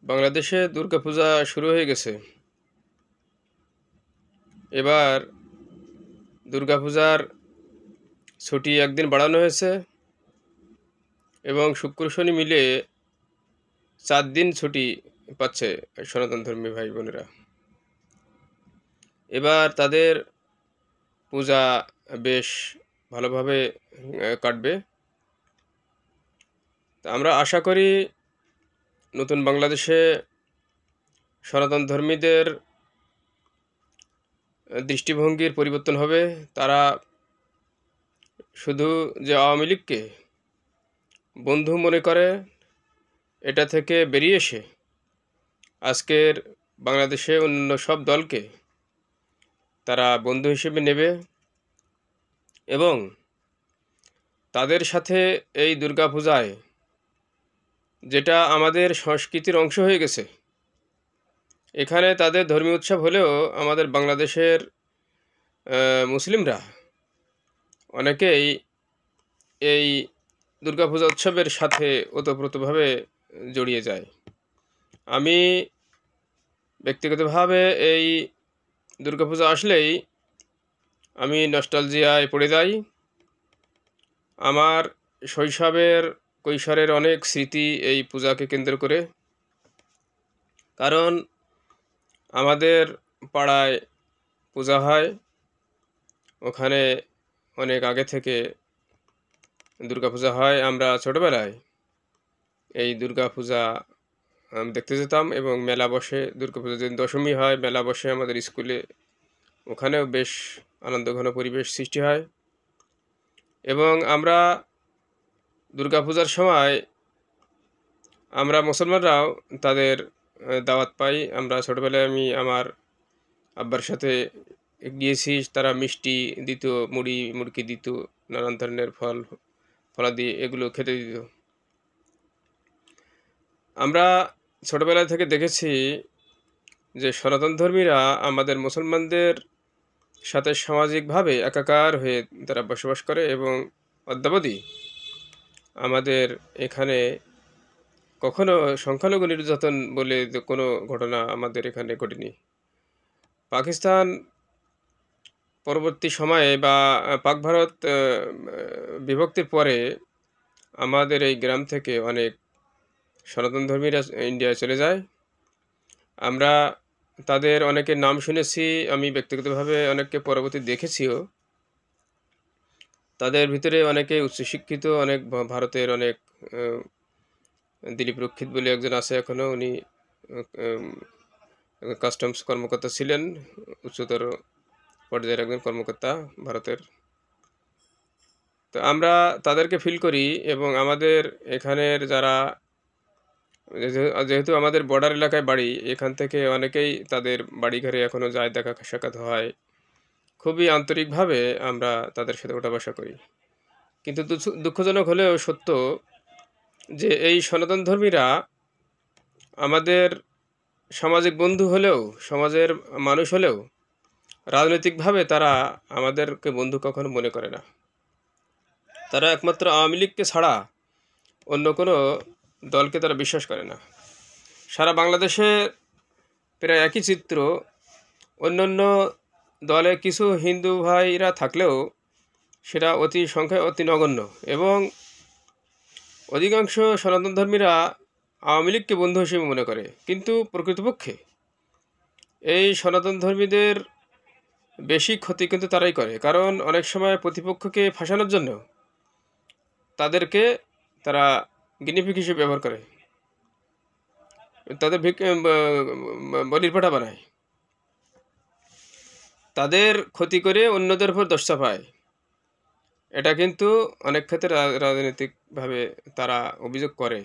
বাংলাদেশে দুর্গাপূজা শুরু হয়ে গেছে। এবার দুর্গাপূজার ছুটি একদিন বাড়ানো হয়েছে এবং শুক্র শনি মিলে ৪ দিন ছুটি পাচ্ছে সনাতন ধর্মী ভাই বোনেরা। এবার তাদের পূজা বেশ ভালোভাবে কাটবে। তা আমরা আশা করি নতুন বাংলাদেশে সনাতন ধর্মীদের দৃষ্টিভঙ্গির পরিবর্তন হবে। তারা শুধু যে আওয়ামী লীগকে বন্ধু মনে করে, এটা থেকে বেরিয়ে এসে আজকের বাংলাদেশে অন্য সব দলকে তারা বন্ধু হিসেবে নেবে এবং তাদের সাথে এই দুর্গাপূজায়, যেটা আমাদের সংস্কৃতির অংশ হয়ে গেছে, এখানে তাদের ধর্মীয় উৎসব হলেও আমাদের বাংলাদেশের মুসলিমরা অনেকেই এই দুর্গাপূজা উৎসবের সাথে ওতপ্রোতভাবে জড়িয়ে যায়। আমি ব্যক্তিগতভাবে এই দুর্গাপূজা আসলেই আমি নস্টালজিয়ায় পড়ে যাই। আমার শৈশবের কৈশোরের অনেক স্মৃতি এই পূজাকে কেন্দ্র করে। কারণ আমাদের পাড়ায় পূজা হয়, ওখানে অনেক আগে থেকে দুর্গাপূজা হয়। আমরা ছোটোবেলায় এই দুর্গাপূজা দেখতে যেতাম এবং মেলা বসে, দুর্গাপূজা যেদিন দশমী হয় মেলা বসে আমাদের স্কুলে, ওখানেও বেশ আনন্দঘন পরিবেশ সৃষ্টি হয়। এবং আমরা দুর্গাপূজার সময় আমরা মুসলমানরাও তাদের দাওয়াত পাই। আমরা ছোটোবেলায় আমি আমার আব্বার সাথে গিয়েছি, তারা মিষ্টি দিত, মুড়ি মুড়কি দিত, নানান ধরনের ফলাদি এগুলো খেতে দিত। আমরা ছোটোবেলা থেকে দেখেছি যে সনাতন ধর্মীরা আমাদের মুসলমানদের সাথে সামাজিকভাবে একাকার হয়ে তারা বসবাস করে এবং অদ্যাবধি আমাদের এখানে কখনো সংখ্যালঘু নির্যাতন বলে কোনো ঘটনা আমাদের এখানে ঘটেনি। পাকিস্তান পরবর্তী সময়ে বা পাক ভারত বিভক্তির পরে আমাদের এই গ্রাম থেকে অনেক সনাতন ধর্মীরা ইন্ডিয়ায় চলে যায়। আমরা তাদের অনেকের নাম শুনেছি, আমি ব্যক্তিগতভাবে অনেককে পরবর্তী দেখেছিও। তাদের ভিতরে অনেকে উচ্চশিক্ষিত, অনেক ভারতের অনেক দিলীপ রক্ষিত বলে একজন আছে এখনও, উনি কাস্টমস কর্মকর্তা ছিলেন, উচ্চতর পর্যায়ের একজন কর্মকর্তা ভারতের। তো আমরা তাদেরকে ফিল করি এবং আমাদের এখানের যারা, যেহেতু আমাদের বর্ডার এলাকায় বাড়ি, এখান থেকে অনেকেই তাদের বাড়িঘরে এখনও যায়, দেখা সাক্ষাৎ হয়। খুবই আন্তরিকভাবে আমরা তাদের সাথে ওঠা বসা করি। কিন্তু দুঃখজনক হলেও সত্য যে এই সনাতন ধর্মীরা আমাদের সামাজিক বন্ধু হলেও, সমাজের মানুষ হলেও, রাজনৈতিকভাবে তারা আমাদেরকে বন্ধু কখনো মনে করে না। তারা একমাত্র আওয়ামী লীগকে ছাড়া অন্য কোনো দলকে তারা বিশ্বাস করে না। সারা বাংলাদেশে প্রায় একই চিত্র। অন্যান্য দলে কিছু হিন্দু ভাইরা থাকলেও সেটা সংখ্যায় অতি নগণ্য এবং অধিকাংশ সনাতন ধর্মীরা আওয়ামী লীগকে বন্ধু হিসেবে মনে করে। কিন্তু প্রকৃতপক্ষে এই সনাতন ধর্মীদের বেশি ক্ষতি কিন্তু তারাই করে। কারণ অনেক সময় প্রতিপক্ষকে ফাঁসানোর জন্য তাদেরকে তারা গিনিপিগ হিসেবে ব্যবহার করে, তাদের বলির পাঠা বানায়, তাদের ক্ষতি করে অন্যদের উপর দোষ চাপায়। এটা কিন্তু অনেক ক্ষেত্রে রাজনৈতিকভাবে তারা অভিযোগ করে।